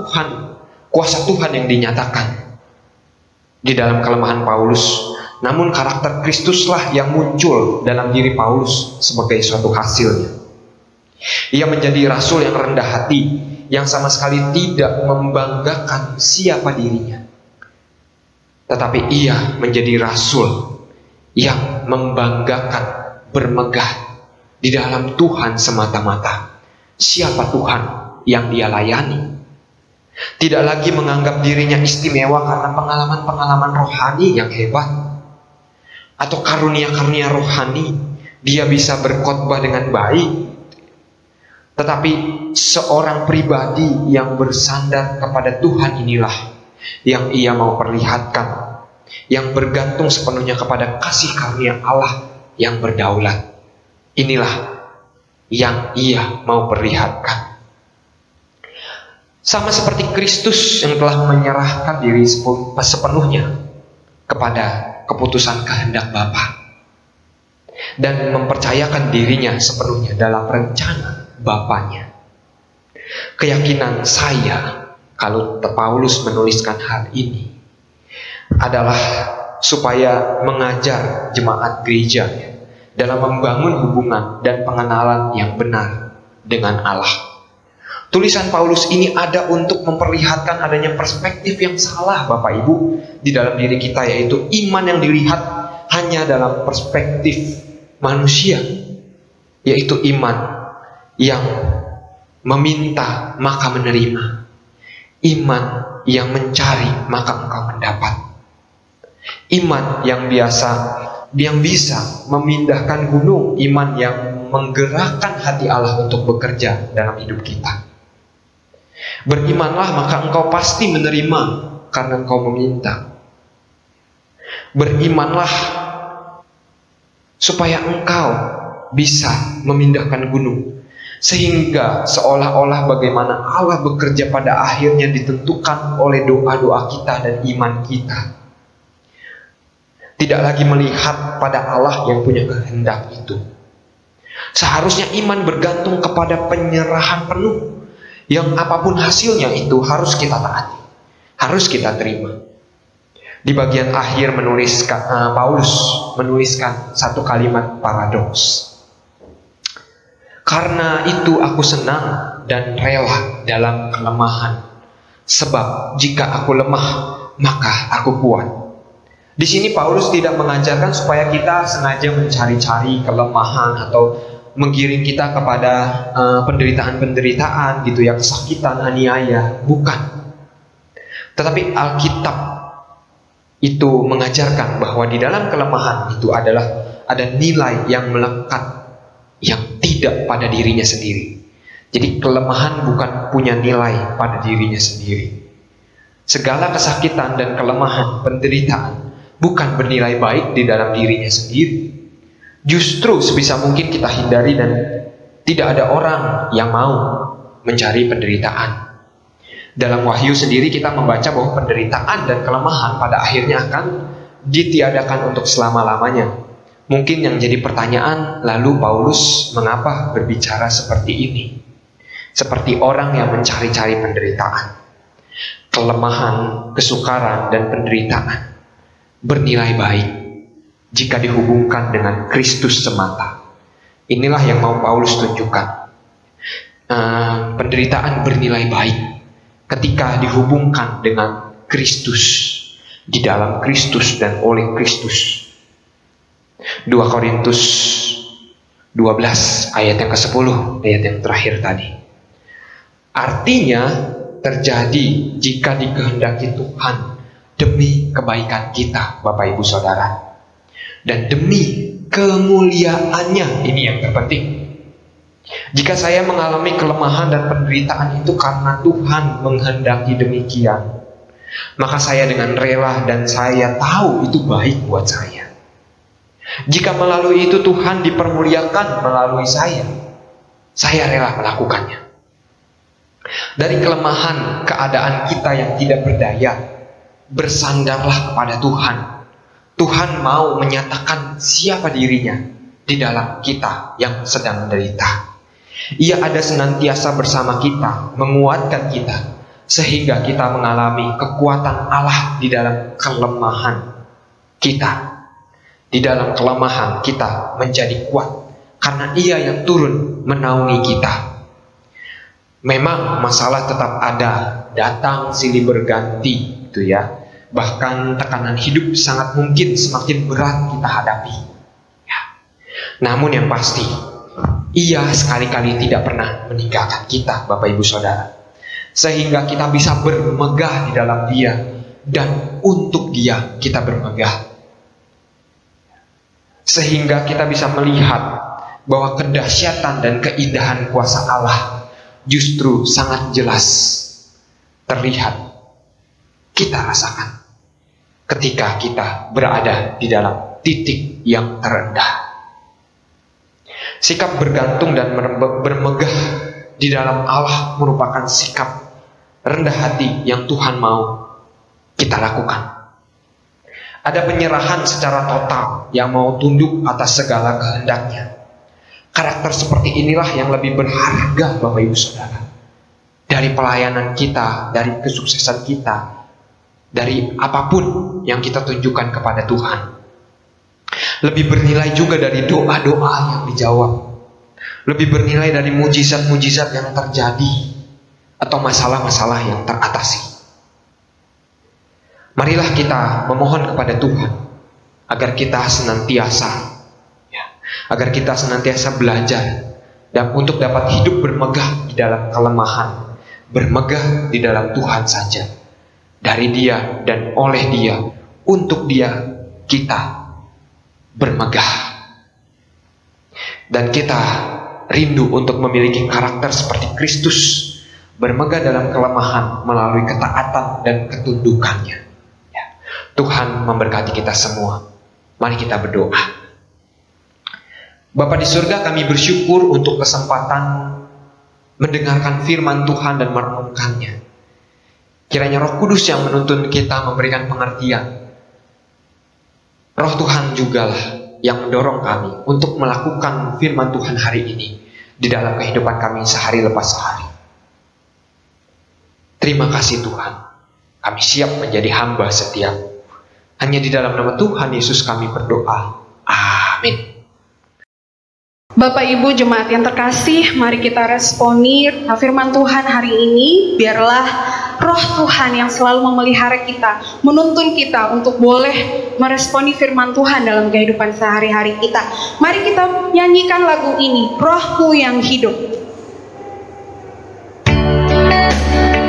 kuasa Tuhan yang dinyatakan di dalam kelemahan Paulus, namun karakter Kristuslah yang muncul dalam diri Paulus sebagai suatu hasilnya. Ia menjadi rasul yang rendah hati, yang sama sekali tidak membanggakan siapa dirinya. Tetapi ia menjadi rasul yang membanggakan, bermegah di dalam Tuhan semata-mata. Siapa Tuhan yang dia layani? Tidak lagi menganggap dirinya istimewa karena pengalaman-pengalaman rohani yang hebat atau karunia-karunia rohani dia bisa berkhotbah dengan baik. Tetapi seorang pribadi yang bersandar kepada Tuhan inilah yang ia mau perlihatkan, yang bergantung sepenuhnya kepada kasih karunia Allah yang berdaulat. Inilah yang ia mau perlihatkan. Sama seperti Kristus yang telah menyerahkan diri sepenuhnya kepada keputusan kehendak Bapa dan mempercayakan dirinya sepenuhnya dalam rencana Bapanya. Keyakinan saya kalau Paulus menuliskan hal ini adalah supaya mengajar jemaat gereja dalam membangun hubungan dan pengenalan yang benar dengan Allah. Tulisan Paulus ini ada untuk memperlihatkan adanya perspektif yang salah, Bapak Ibu, di dalam diri kita, yaitu iman yang dilihat hanya dalam perspektif manusia, yaitu iman yang meminta maka menerima, iman yang mencari maka engkau mendapat, iman yang bisa memindahkan gunung, iman yang menggerakkan hati Allah untuk bekerja dalam hidup kita. Berimanlah maka engkau pasti menerima karena engkau meminta. Berimanlah supaya engkau bisa memindahkan gunung, sehingga seolah-olah bagaimana Allah bekerja pada akhirnya ditentukan oleh doa-doa kita dan iman kita. Tidak lagi melihat pada Allah yang punya kehendak itu. Seharusnya iman bergantung kepada penyerahan penuh, yang apapun hasilnya itu harus kita taati, harus kita terima. Di bagian akhir Paulus menuliskan satu kalimat paradoks. Karena itu aku senang dan rela dalam kelemahan, sebab jika aku lemah maka aku kuat. Di sini Paulus tidak mengajarkan supaya kita sengaja mencari-cari kelemahan atau menggiring kita kepada penderitaan-penderitaan gitu ya, kesakitan, aniaya, bukan. Tetapi Alkitab itu mengajarkan bahwa di dalam kelemahan itu ada nilai yang melekat yang tidak pada dirinya sendiri. Jadi kelemahan bukan punya nilai pada dirinya sendiri. Segala kesakitan dan kelemahan, penderitaan bukan bernilai baik di dalam dirinya sendiri. Justru sebisa mungkin kita hindari dan tidak ada orang yang mau mencari penderitaan. Dalam Wahyu sendiri kita membaca bahwa penderitaan dan kelemahan pada akhirnya akan ditiadakan untuk selama-lamanya. Mungkin yang jadi pertanyaan, lalu Paulus mengapa berbicara seperti ini? Seperti orang yang mencari-cari penderitaan. Kelemahan, kesukaran, dan penderitaan bernilai baik jika dihubungkan dengan Kristus semata. Inilah yang mau Paulus tunjukkan. Penderitaan bernilai baik ketika dihubungkan dengan Kristus, di dalam Kristus dan oleh Kristus. 2 Korintus 12 ayat yang ke-10, ayat yang terakhir tadi. Artinya terjadi jika dikehendaki Tuhan demi kebaikan kita, Bapak Ibu Saudara, dan demi kemuliaannya. Ini yang terpenting. Jika saya mengalami kelemahan dan penderitaan itu karena Tuhan menghendaki demikian, maka saya dengan rela dan saya tahu itu baik buat saya. Jika melalui itu Tuhan dipermuliakan melalui saya rela melakukannya. Dari kelemahan keadaan kita yang tidak berdaya, bersandarlah kepada Tuhan. Tuhan mau menyatakan siapa dirinya di dalam kita yang sedang menderita. Ia ada senantiasa bersama kita, menguatkan kita, sehingga kita mengalami kekuatan Allah di dalam kelemahan kita. Di dalam kelemahan kita menjadi kuat, karena Ia yang turun menaungi kita. Memang masalah tetap ada, datang silih berganti, gitu ya. Bahkan tekanan hidup sangat mungkin semakin berat kita hadapi. Ya. Namun yang pasti, Ia sekali-kali tidak pernah meninggalkan kita, Bapak Ibu Saudara. Sehingga kita bisa bermegah di dalam Dia, dan untuk Dia kita bermegah. Sehingga kita bisa melihat bahwa kedahsyatan dan keindahan kuasa Allah justru sangat jelas terlihat, kita rasakan ketika kita berada di dalam titik yang terendah. Sikap bergantung dan bermegah di dalam Allah merupakan sikap rendah hati yang Tuhan mau kita lakukan. Ada penyerahan secara total yang mau tunduk atas segala kehendaknya. Karakter seperti inilah yang lebih berharga, Bapak Ibu Saudara, dari pelayanan kita, dari kesuksesan kita, dari apapun yang kita tunjukkan kepada Tuhan. Lebih bernilai juga dari doa-doa yang dijawab. Lebih bernilai dari mujizat-mujizat yang terjadi atau masalah-masalah yang teratasi. Marilah kita memohon kepada Tuhan agar kita senantiasa belajar dan untuk dapat hidup bermegah di dalam kelemahan, bermegah di dalam Tuhan saja. Dari Dia dan oleh Dia, untuk Dia kita bermegah. Dan kita rindu untuk memiliki karakter seperti Kristus, bermegah dalam kelemahan melalui ketaatan dan ketundukannya. Tuhan memberkati kita semua. Mari kita berdoa. Bapa di surga, kami bersyukur untuk kesempatan mendengarkan firman Tuhan dan merenungkannya. Kiranya Roh Kudus yang menuntun kita memberikan pengertian. Roh Tuhan jugalah yang mendorong kami untuk melakukan firman Tuhan hari ini di dalam kehidupan kami sehari lepas sehari. Terima kasih Tuhan. Kami siap menjadi hamba setia. Hanya di dalam nama Tuhan Yesus kami berdoa. Amin. Bapak Ibu jemaat yang terkasih, mari kita responi firman Tuhan hari ini. Biarlah Roh Tuhan yang selalu memelihara kita, menuntun kita untuk boleh meresponi firman Tuhan dalam kehidupan sehari-hari kita. Mari kita nyanyikan lagu ini, Rohku yang Hidup. Mengasihi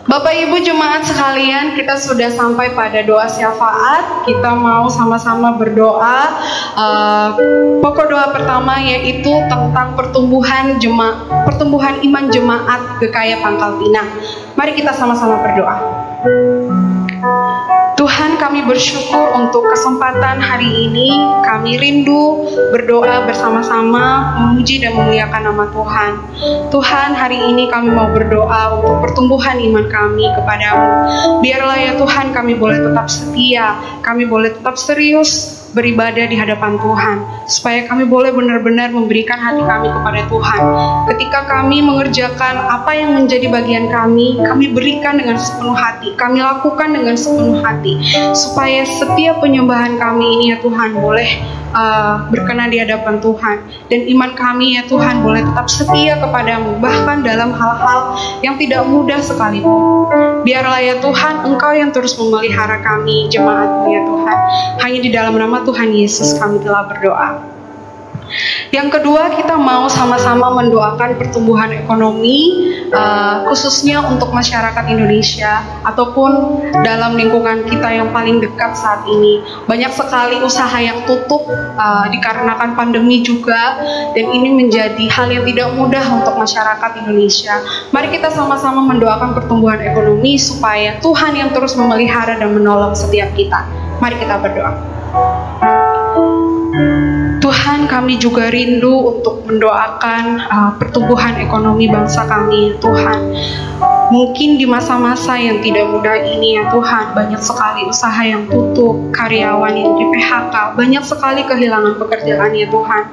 Bapak Ibu jemaat sekalian, kita sudah sampai pada doa syafaat. Kita mau sama-sama berdoa. Pokok doa pertama yaitu tentang pertumbuhan iman jemaat GKY Pangkal Pinang. Mari kita sama-sama berdoa. Tuhan, kami bersyukur untuk kesempatan hari ini. Kami rindu berdoa bersama-sama, memuji dan memuliakan nama Tuhan. Tuhan, hari ini kami mau berdoa untuk pertumbuhan iman kami kepadamu. Biarlah ya Tuhan, kami boleh tetap setia, kami boleh tetap serius beribadah di hadapan Tuhan, supaya kami boleh benar-benar memberikan hati kami kepada Tuhan. Ketika kami mengerjakan apa yang menjadi bagian kami berikan dengan sepenuh hati, kami lakukan dengan sepenuh hati, supaya setiap penyembahan kami ini ya Tuhan boleh berkenan di hadapan Tuhan, dan iman kami ya Tuhan boleh tetap setia kepadamu, bahkan dalam hal-hal yang tidak mudah sekalipun. Biarlah ya Tuhan, Engkau yang terus memelihara kami, jemaat-Mu ya Tuhan. Hanya di dalam nama Tuhan Yesus kami telah berdoa. Yang kedua, kita mau sama-sama mendoakan pertumbuhan ekonomi, khususnya untuk masyarakat Indonesia ataupun dalam lingkungan kita yang paling dekat saat ini. Banyak sekali usaha yang tutup dikarenakan pandemi juga, dan ini menjadi hal yang tidak mudah untuk masyarakat Indonesia. Mari kita sama-sama mendoakan pertumbuhan ekonomi supaya Tuhan yang terus memelihara dan menolong setiap kita. Mari kita berdoa. Tuhan, kami juga rindu untuk mendoakan pertumbuhan ekonomi bangsa kami, Tuhan. Mungkin di masa-masa yang tidak mudah ini ya Tuhan, banyak sekali usaha yang tutup, karyawan yang di PHK, banyak sekali kehilangan pekerjaan ya Tuhan.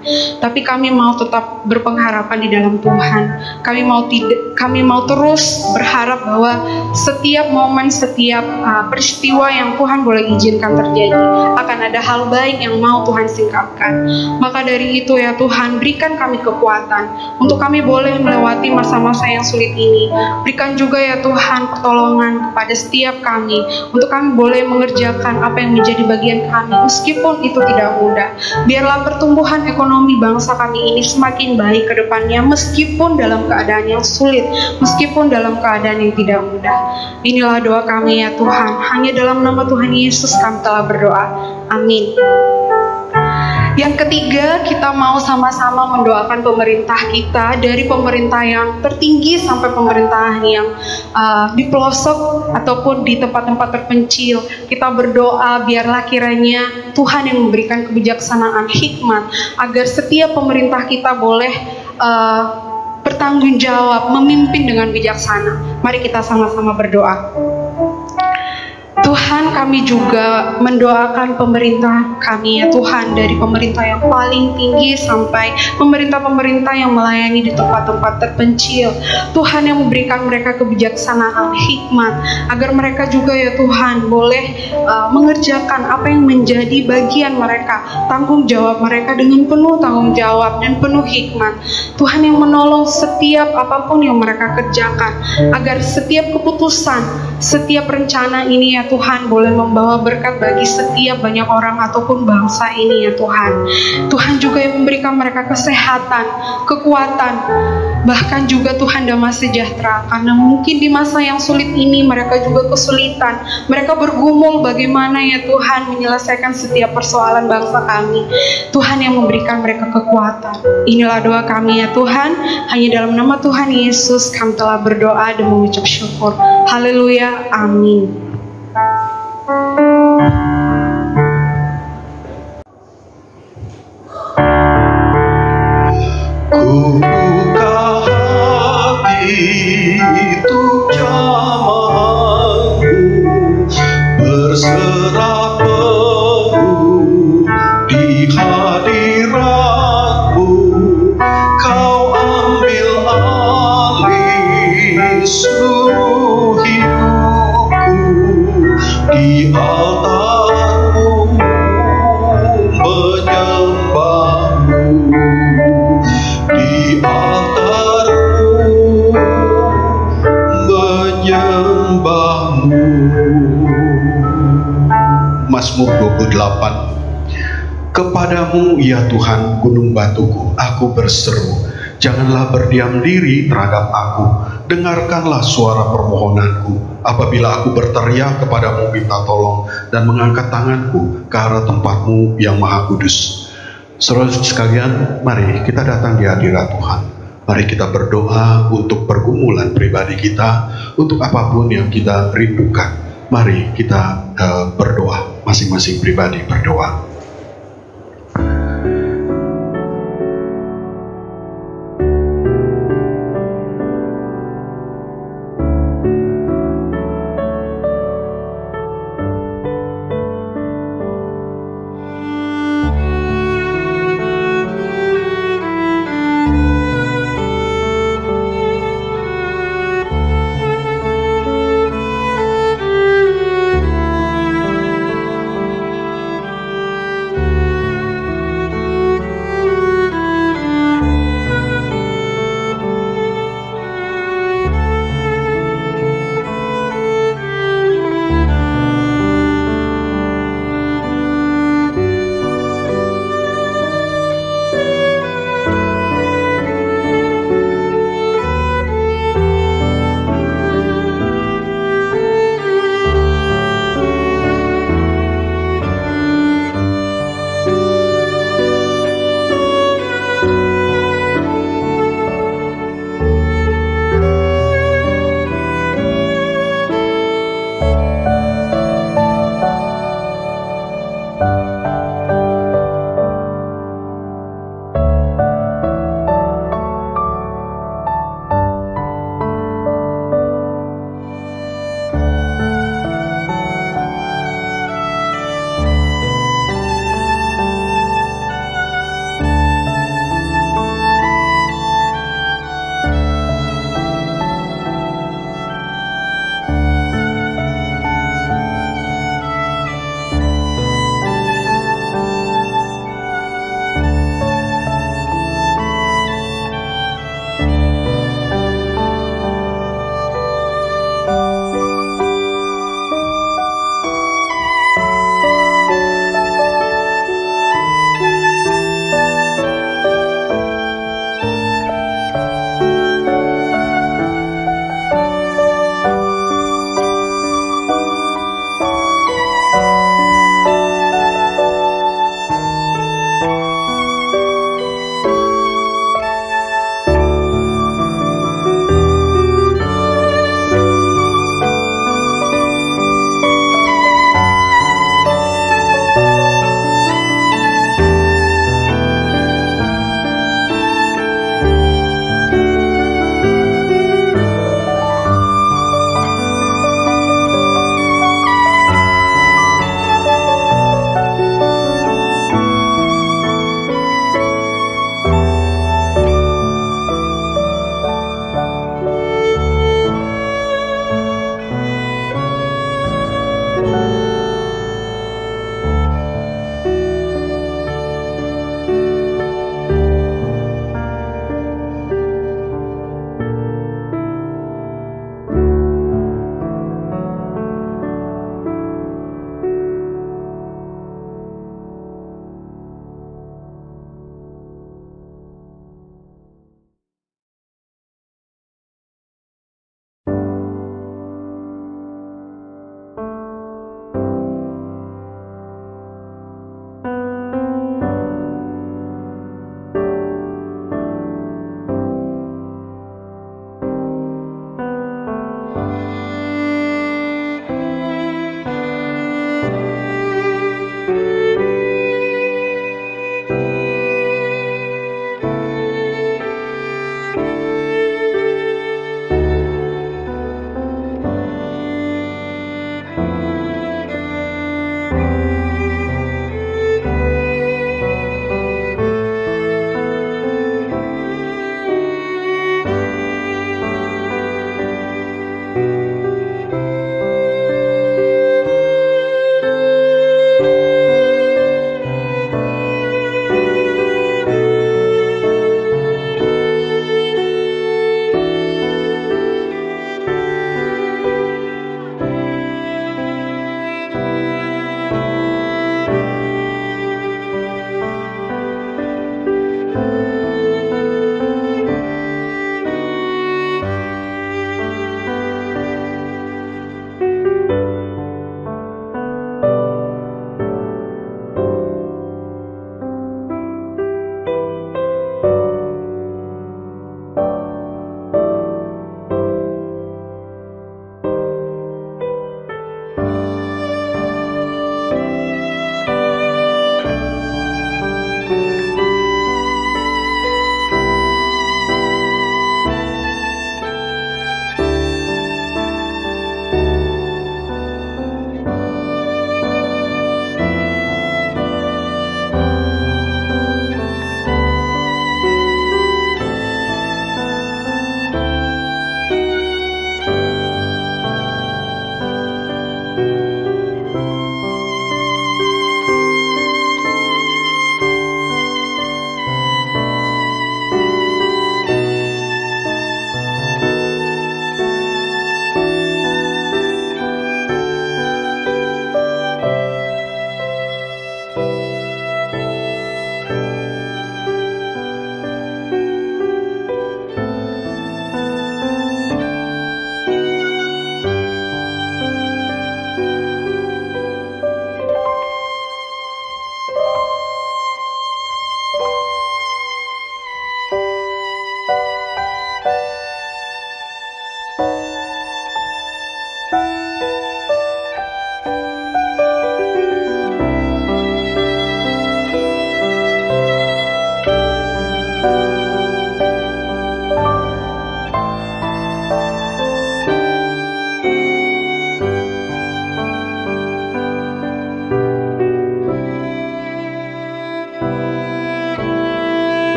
Tapi kami mau tetap berpengharapan di dalam Tuhan. Kami mau terus berharap bahwa setiap momen, setiap peristiwa yang Tuhan boleh izinkan terjadi, akan ada hal baik yang mau Tuhan singkapkan. Maka dari itu ya Tuhan, berikan kami kekuatan untuk kami boleh melewati masa-masa yang sulit ini. Berikan juga ya Tuhan pertolongan kepada setiap kami, untuk kami boleh mengerjakan apa yang menjadi bagian kami, meskipun itu tidak mudah. Biarlah pertumbuhan ekonomi bangsa kami ini semakin baik ke depannya, meskipun dalam keadaan yang sulit, meskipun dalam keadaan yang tidak mudah. Inilah doa kami ya Tuhan, hanya dalam nama Tuhan Yesus kami telah berdoa. Amin. Yang ketiga, kita mau sama-sama mendoakan pemerintah kita, dari pemerintah yang tertinggi sampai pemerintahan yang di pelosok ataupun di tempat-tempat terpencil. Kita berdoa biarlah kiranya Tuhan yang memberikan kebijaksanaan, hikmat, agar setiap pemerintah kita boleh bertanggung jawab, memimpin dengan bijaksana. Mari kita sama-sama berdoa. Tuhan, kami juga mendoakan pemerintah kami ya Tuhan, dari pemerintah yang paling tinggi sampai pemerintah-pemerintah yang melayani di tempat-tempat terpencil. Tuhan yang memberikan mereka kebijaksanaan, hikmat, agar mereka juga ya Tuhan boleh mengerjakan apa yang menjadi bagian mereka, tanggung jawab mereka dengan penuh tanggung jawab dan penuh hikmat. Tuhan yang menolong setiap apapun yang mereka kerjakan, agar setiap keputusan, setiap rencana ini ya Tuhan boleh membawa berkat bagi setiap banyak orang ataupun bangsa ini ya Tuhan. Tuhan juga yang memberikan mereka kesehatan, kekuatan, bahkan juga Tuhan damai sejahtera, karena mungkin di masa yang sulit ini mereka juga kesulitan. Mereka bergumul bagaimana ya Tuhan menyelesaikan setiap persoalan bangsa kami. Tuhan yang memberikan mereka kekuatan. Inilah doa kami ya Tuhan, hanya dalam nama Tuhan Yesus kami telah berdoa dan mengucap syukur. Haleluya, amin. Ku buka hati untuk jamaahmu, berserah penuh di hadiratmu. Kau ambil alih seluruh hidupku, di altarmu menyembahmu, di altarmu menyembahmu. Mazmur 28. Kepadamu ya Tuhan gunung batuku, aku berseru, janganlah berdiam diri terhadap aku. dengarkanlah suara permohonanku apabila aku berteriak kepadamu minta tolong dan mengangkat tanganku ke arah tempatmu yang maha kudus. Saudara sekalian, mari kita datang di hadirat Tuhan. Mari kita berdoa untuk pergumulan pribadi kita, untuk apapun yang kita rindukan. Mari kita berdoa, masing-masing pribadi berdoa.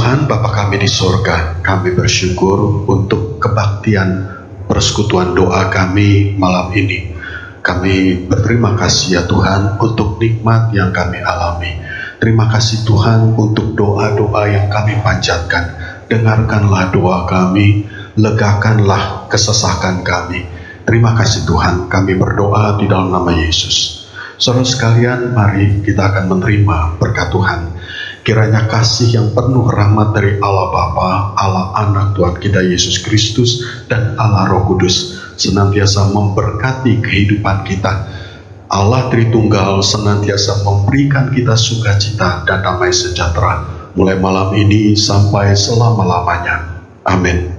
Tuhan Bapa kami di sorga, kami bersyukur untuk kebaktian persekutuan doa kami malam ini. Kami berterima kasih ya Tuhan untuk nikmat yang kami alami. Terima kasih Tuhan untuk doa-doa yang kami panjatkan. Dengarkanlah doa kami, legakanlah kesesakan kami. Terima kasih Tuhan, kami berdoa di dalam nama Yesus. Saudara sekalian, mari kita akan menerima berkat Tuhan. Kiranya kasih yang penuh rahmat dari Allah Bapa, Allah Anak Tuhan kita Yesus Kristus, dan Allah Roh Kudus senantiasa memberkati kehidupan kita. Allah Tritunggal senantiasa memberikan kita sukacita dan damai sejahtera mulai malam ini sampai selama-lamanya. Amin.